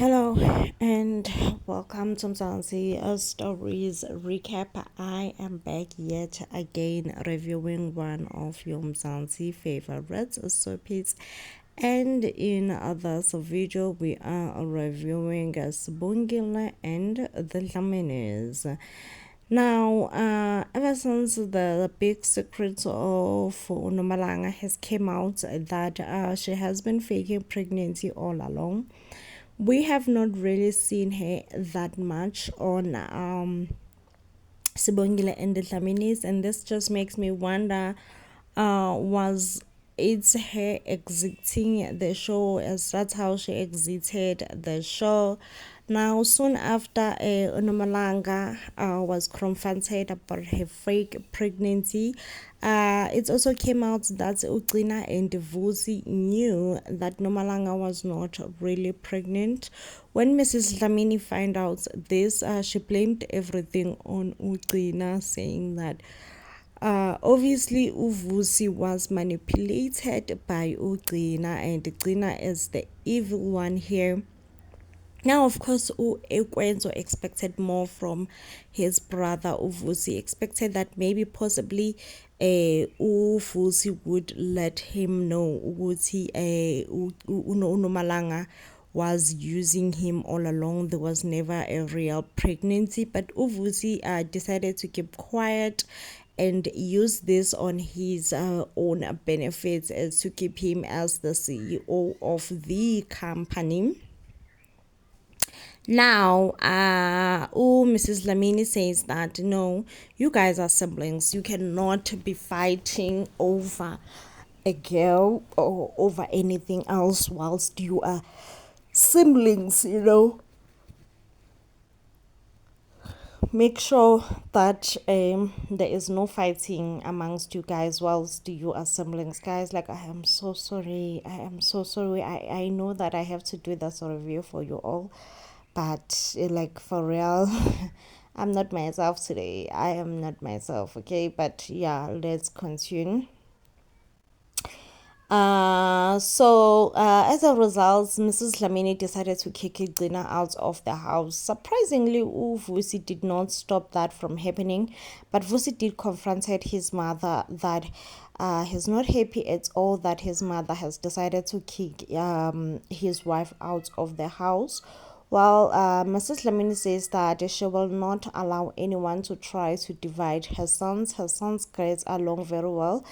Hello and welcome to Mzansi Stories Recap. I am back yet again reviewing one of your Mzansi favorites soapies, and in this video we are reviewing sbongile and the dlaminis. Now, ever since the big secret of Nomalanga has came out that she has been faking pregnancy all along, we have not really seen her that much on sbongile and the dlaminis, and this just makes me wonder, was it's her exiting the show, as that's how she exited the show. Now, soon after Nomalanga was confronted about her fake pregnancy, it also came out that Uklina and Vusi knew that Nomalanga was not really pregnant. When Mrs. Dlamini found out this, she blamed everything on Uklina, saying that obviously Uvusi was manipulated by Ugcina, and Ugcina is the evil one here. Now, of course, Ekwenzo expected more from his brother Uvusi. Expected that maybe possibly Uvusi would let him know Uvusi Unomalanga was using him all along. There was never a real pregnancy, but Uvusi decided to keep quiet and use this on his own benefits, as to keep him as the CEO of the company. Now, Mrs. Dlamini says that no, you guys are siblings. You cannot be fighting over a girl or over anything else whilst you are siblings. Make sure that there is no fighting amongst you guys whilst you are siblings. Guys, like, I am so sorry. I know that I have to do this review for you all, but like, for real, I'm not myself today. I am not myself, okay? But yeah, let's continue. As a result, Mrs. Dlamini decided to kick Gina out of the house. Surprisingly, Vusi did not stop that from happening, but Vusi did confronted his mother that he's not happy at all that his mother has decided to kick his wife out of the house. Well, Mrs. Dlamini says that she will not allow anyone to try to divide her sons. Her sons get along very well,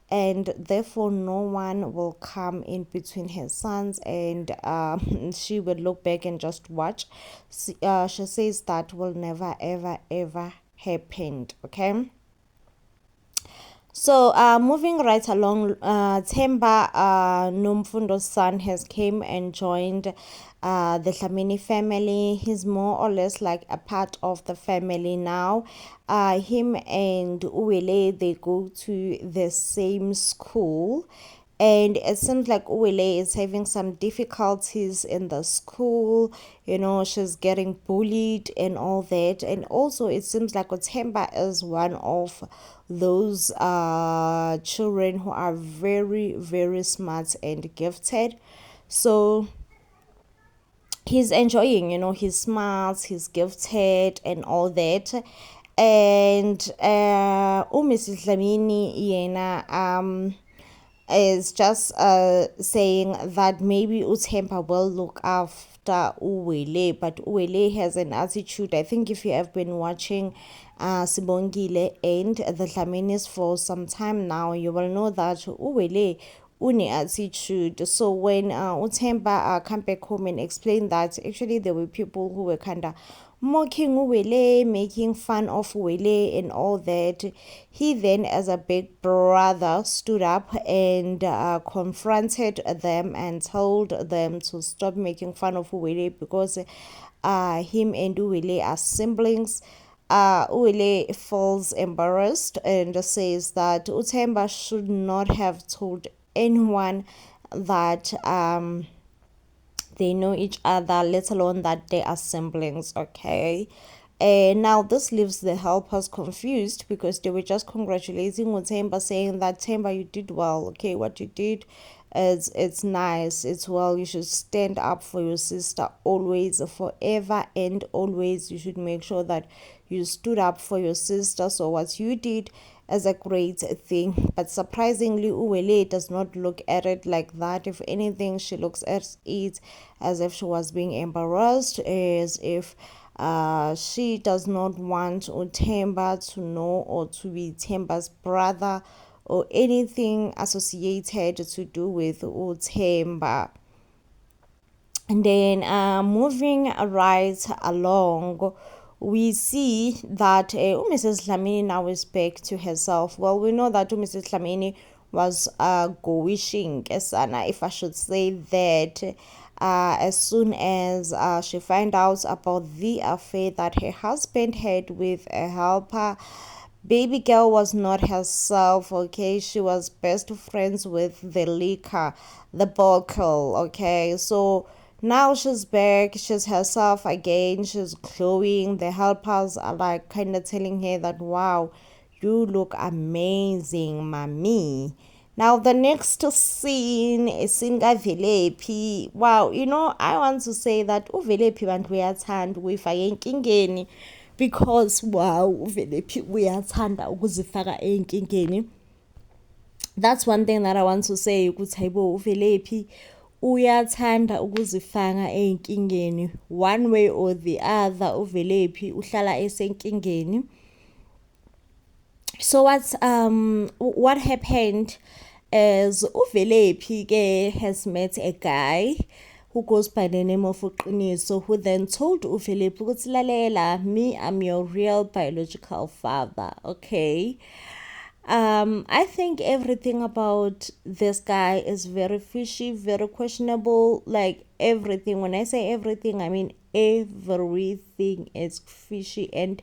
and therefore no one will come in between her sons, and she will look back and just watch. She says that will never ever happen, okay? So, moving right along, Temba Nomfundo's son has came and joined the Dlamini family. He's more or less like a part of the family now. Him and Uwele, they go to the same school, and it seems like Uwele is having some difficulties in the school. She's getting bullied and all that. And also it seems like Otemba is one of those children who are very, very smart and gifted. So he's enjoying, he's smart, he's gifted and all that. And Mrs. Dlamini Yena is just saying that maybe Utempa will look after Uwele, but Uwele has an attitude. I think if you have been watching Sibongile and the Dlaminis for some time now, you will know that Uwele une attitude. So when Utemba come back home and explain that actually there were people who were kind of mocking Uwele, making fun of Uwele and all that, he then, as a big brother, stood up and confronted them and told them to stop making fun of Uwele, because him and Uwele are siblings. Uwele feels embarrassed and says that Utemba should not have told anyone that they know each other, let alone that they are siblings, okay? And now this leaves the helpers confused, because they were just congratulating Utemba, saying that Temba, you did well, okay? What you did it's nice. It's well, you should stand up for your sister always, forever and always. You should make sure that you stood up for your sister. So what you did is a great thing, but surprisingly Uwele does not look at it like that. If anything, she looks at it as if she was being embarrassed, as if she does not want Utemba to know, or to be Temba's brother, or anything associated to do with Utemba. And then moving right along, we see that Mrs. Dlamini now is back to herself. Well, we know that Mrs. Dlamini was go-wishing, if I should say that, as soon as she found out about the affair that her husband had with a helper. Baby girl was not herself, okay? She was best friends with the liquor, the bottle, okay? So now she's back, she's herself again, she's glowing. The helpers are like kind of telling her that, wow, you look amazing, mommy. Now the next scene is in velephi. Wow, I want to say that uvelephi bantu uyathanda ukuyifaka enkingeni, because wow, uvelephi uyathanda ukuzifaka enkingeni. That's one thing that I want to say, ukuthi hayibo uvelephi uyathanda ukuzifaka enkingeni. One way or the other, uvelephi uhlala esenkingeni. So what happened is uvelephi ke has met a guy who goes by the name of Uqiniso, who then told uvelephi ukuthi lalela, me, I'm your real biological father, okay? I think everything about this guy is very fishy, very questionable. Like everything. When I say everything, I mean everything is fishy and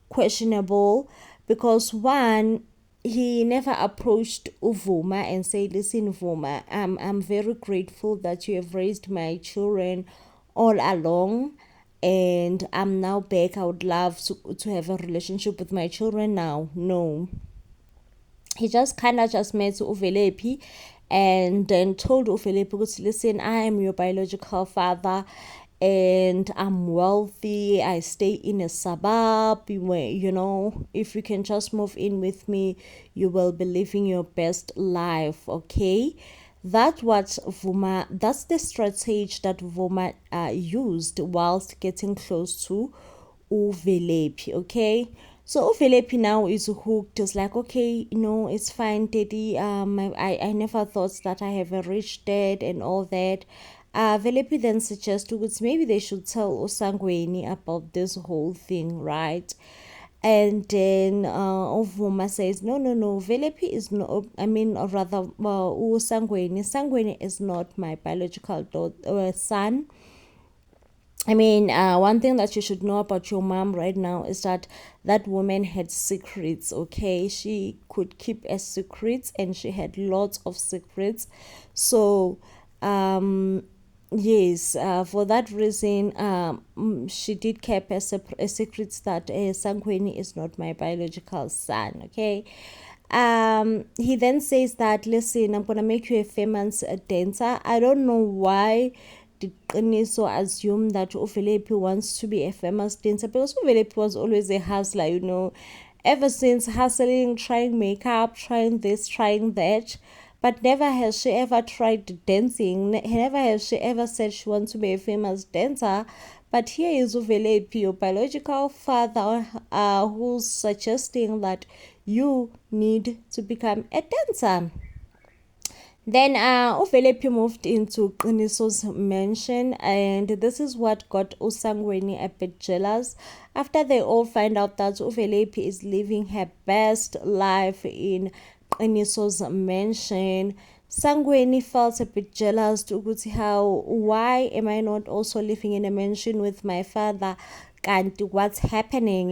questionable, because one, he never approached Uvuma and said, listen, Vuma, I'm very grateful that you have raised my children all along, and I'm now back. I would love to have a relationship with my children now. No. He just kind of just met uvelephi and then told uvelephi, listen, I am your biological father, and I'm wealthy. I stay in a suburb where, if you can just move in with me, you will be living your best life, okay? That's the strategy that Vuma used whilst getting close to uvelephi, okay? So uvelephi now is hooked. It's like, okay, it's fine, daddy. I never thought that I have a rich dad and all that. Velephi then suggests maybe they should tell Osangweni about this whole thing, right? And then Ovuma says, no, Velephi is not, Sangweni is not my biological son. One thing that you should know about your mom right now is that woman had secrets, okay? She could keep a secret, and she had lots of secrets. So, yes, for that reason, she did keep a secret that Sangweni is not my biological son, okay? He then says that, listen, I'm gonna make you a famous dancer. I don't know why did Qiniso assume that uvelephi wants to be a famous dancer, because uvelephi was always a hustler, ever since hustling, trying makeup, trying this, trying that. But never has she ever tried dancing. Never has she ever said she wants to be a famous dancer. But here is uvelephi, your biological father, who's suggesting that you need to become a dancer. Then uvelephi moved into Qiniso's mansion, and this is what got Usangweni a bit jealous. After they all find out that uvelephi is living her best life in Qiniso's mansion, Sangweni felt a bit jealous to why am I not also living in a mansion with my father? And what's happening,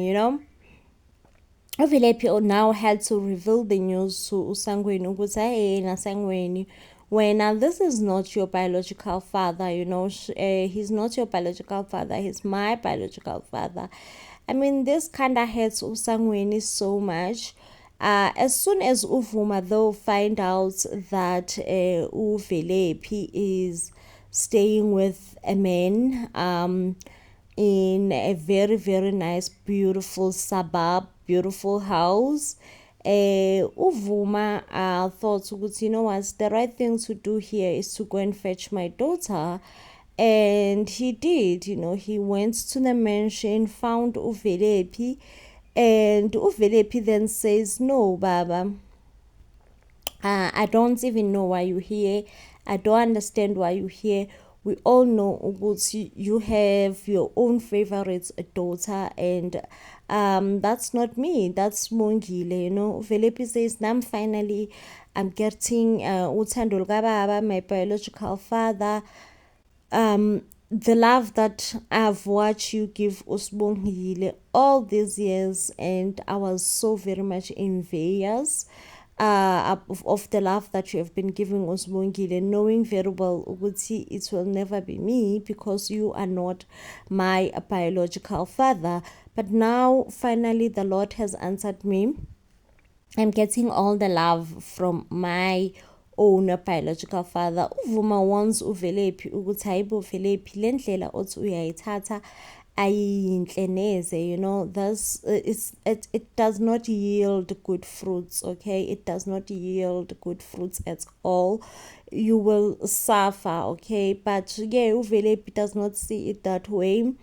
uvelephi now had to reveal the news to Usangweni ukuthi hey Sangweni, when this is not your biological father, he's not your biological father, he's my biological father. This kind of hurts Usangweni so much. As soon as Uvuma though find out that Velephi is staying with a man in a very very nice beautiful suburb, beautiful house, Uvuma thought ukuthi, you know what, the right thing to do here is to go and fetch my daughter. And he did, he went to the mansion, found Velephi, and Velephi then says, no, Baba, I don't even know why you're here. I don't understand why you're here. We all know ukuthi you have your own favorite daughter, and that's not me. That's Sbongile. Velephi says, "Nam finally, I'm getting uthando lukababa, my biological father. The love that I've watched you give Sbongile all these years, and I was so very much envious of the love that you have been giving Sbongile, knowing very well ukuthi it will never be me because you are not my biological father. But now finally the Lord has answered me. I'm getting all the love from my own biological father." Uvuma wants uVelephi ukuthi hayibo Velephi, le ndlela othi uyayithatha ayinhle neze, thus it does not yield good fruits. Okay, it does not yield good fruits at all. You will suffer. Okay, but yeah, uVelephi does not see it that way.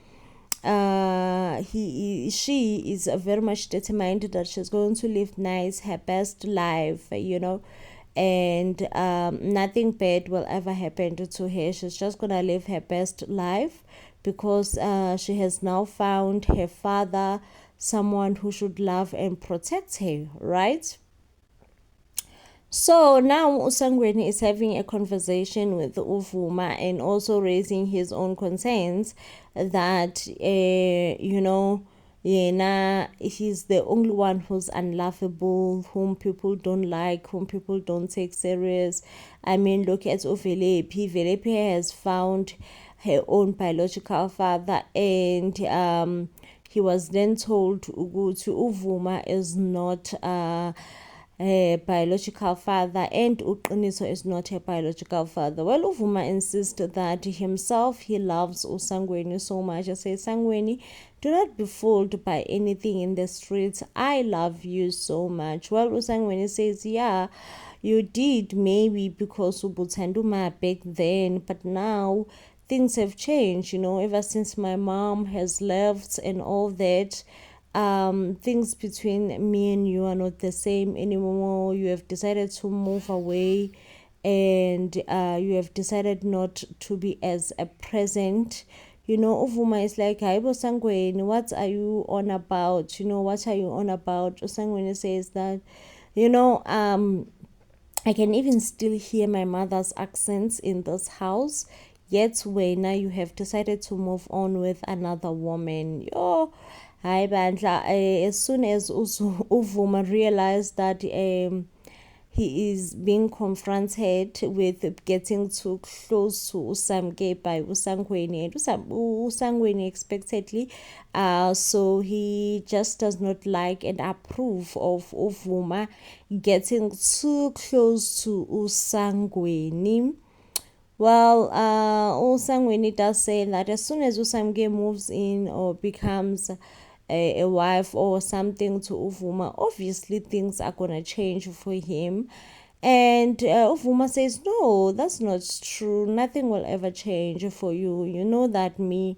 She is very much determined that she's going to live nice, her best life, and nothing bad will ever happen to her. She's just gonna live her best life because she has now found her father, someone who should love and protect her, right? So now Usangweni is having a conversation with Uvuma and also raising his own concerns that, he's the only one who's unlovable, whom people don't like, whom people don't take serious. I mean, look at Velephi. Velephi has found her own biological father, and he was then told to Uvuma is not her biological father, and Uqiniso is not her biological father. Well, Uvuma insists that himself, he loves Usangweni so much. I say, Sangweni, do not be fooled by anything in the streets. I love you so much. Well, Usangweni says, yeah, you did, maybe because ubuthanduma back then, but now things have changed, ever since my mom has left and all that. Things between me and you are not the same anymore. You have decided to move away, and you have decided not to be as a present. Uvuma is like, hayibo Sangweni, what are you on about? What are you on about? Sangweni says that, I can even still hear my mother's accents in this house. Yet when now you have decided to move on with another woman. Hi bandla, as soon as Uvuma realized that he is being confronted with getting too close to Usamke by Usangweni, and Usangweni expectedly, so he just does not like and approve of Uvuma getting too close to Usangweni. Well, Usangweni does say that as soon as Usamke moves in or becomes a wife or something to Uvuma, obviously things are gonna change for him. And Uvuma says, no, that's not true. Nothing will ever change for you. You know that me,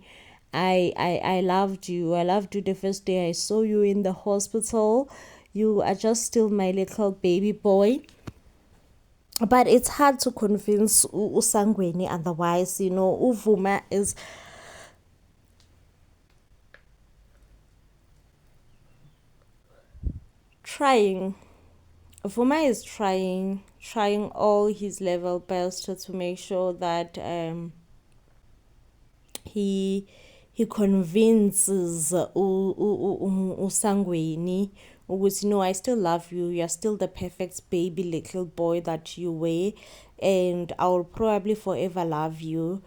I loved you. I loved you the first day I saw you in the hospital. You are just still my little baby boy. But it's hard to convince Usangweni otherwise. Uvuma is trying. Uvuma is trying all his level best to make sure that he convinces Usangweni ukuthi, no, I still love you. You're still the perfect baby little boy that you were, and I will probably forever love you.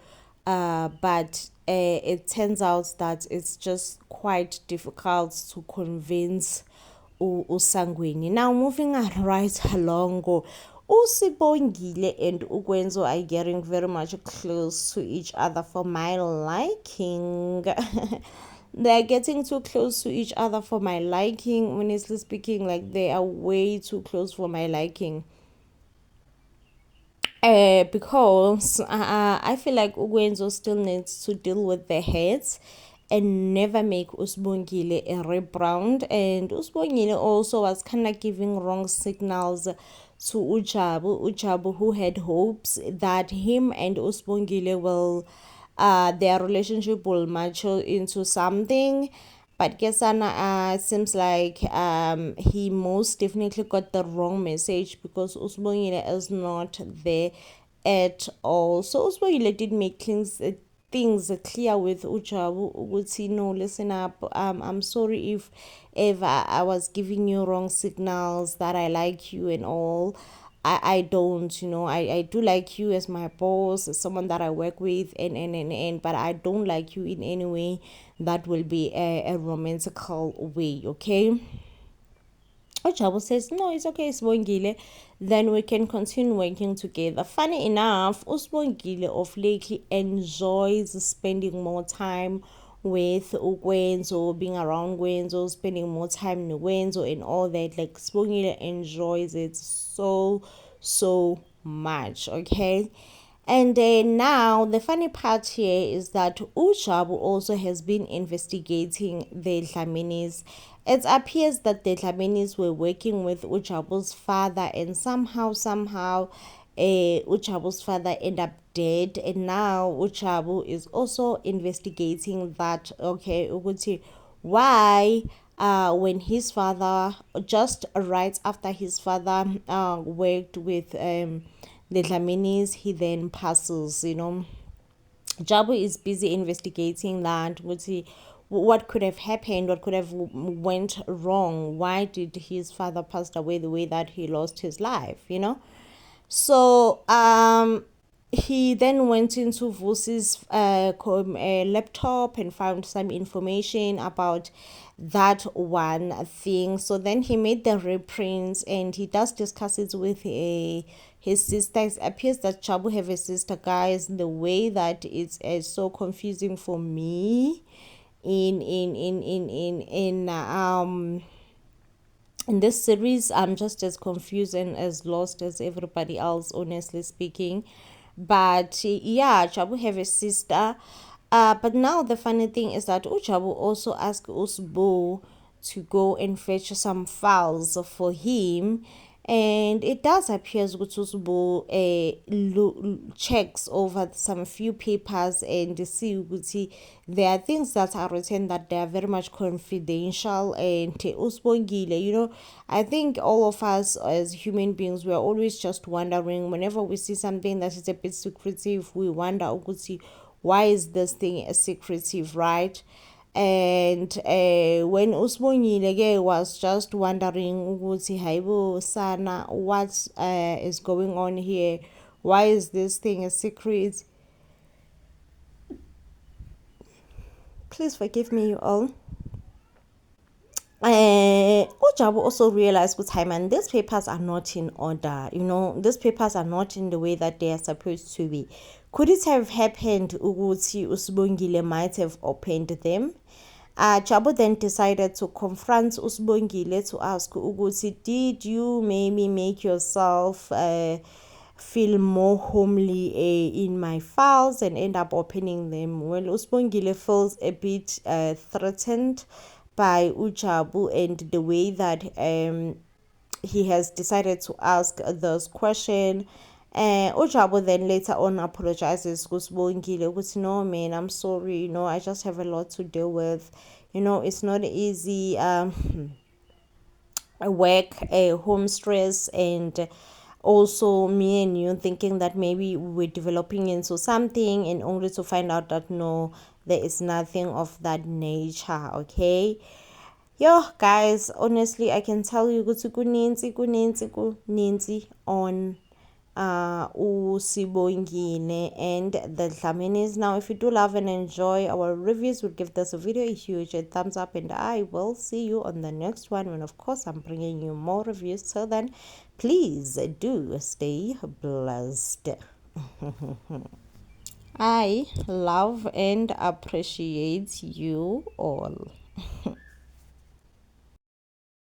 But it turns out that it's just quite difficult to convince uSangweni. Now moving right along, uSibongile and uKwenzo are getting very much close to each other for my liking. They're getting too close to each other for my liking. Honestly speaking, like they are way too close for my liking. Because I feel like Ugwenzo still needs to deal with the heads and never make Usbongile a rebrand. And Usbongile also was kind of giving wrong signals to Ujabu, who had hopes that him and Usbongile will, their relationship will mature into something. But Kesana, seems like he most definitely got the wrong message because Usbongile is not there at all. So Usbongile did make things clear with Ujabu. Would see, no, listen up. I'm sorry if ever I was giving you wrong signals that I like you and all. I don't, I do like you as my boss, as someone that I work with, and but I don't like you in any way that will be a romantical way, okay? Ojabo says, no, it's okay, Sbongile. Then we can continue working together. Funny enough, Usbongile of lately enjoys spending more time with Ukwenzo, being around Gwenzo, spending more time with Gwenzo and all that. Like, Sbongile enjoys it so much, okay? And now the funny part here is that Ujabu also has been investigating the dlaminis. It appears that the dlaminis were working with Ujabu's father, and somehow Ujabu's father ended up dead, and now Ujabu is also investigating that. Okay, Uguti, why when his father, just right after his father worked with the dlaminis, he then passes, Jabu is busy investigating that. What could have happened, what could have went wrong, why did his father pass away the way that he lost his life. So he then went into Vusi's laptop and found some information about that one thing. So then he made the reprints and he does discuss it with his sister. It appears that Chabu have a sister, guys. The way that it's so confusing for me in this series. I'm just as confused and as lost as everybody else, honestly speaking. But yeah, Chabu have a sister. But now the funny thing is that Uchabu also asked Usbo to go and fetch some files for him. And it does appear that Usbo checks over some few papers and see there are things that are written that they are very much confidential. And Usbongile, I think all of us as human beings, we are always just wondering whenever we see something that is a bit secretive, we wonder, why is this thing a secretive, right? And when Usbongile was just wondering ukuthi hayibo sana, what is going on here, why is this thing a secret? Please forgive me, you all. Ujabu also realized with time, and these papers are not in order. These papers are not in the way that they are supposed to be. Could it have happened ukuthi Usbongile might have opened them? Jabu then decided to confront Usbongile to ask ukuthi, did you maybe make yourself feel more homely in my files and end up opening them? Well, Usbongile feels a bit threatened by Ujabu and the way that he has decided to ask this question. Ujabu then later on apologizes to Sbongile. No, man, I'm sorry. I just have a lot to deal with. It's not easy. Work, home stress, and also me and you thinking that maybe we're developing into something, and only to find out that no, there is nothing of that nature. Okay. Yo, guys, honestly, I can tell you kuninzi on sbongile and the dlaminis. Now if you do love and enjoy our reviews, would give this video a huge thumbs up, and I will see you on the next one when of course I'm bringing you more reviews. So then please do stay blessed. I love and appreciate you all.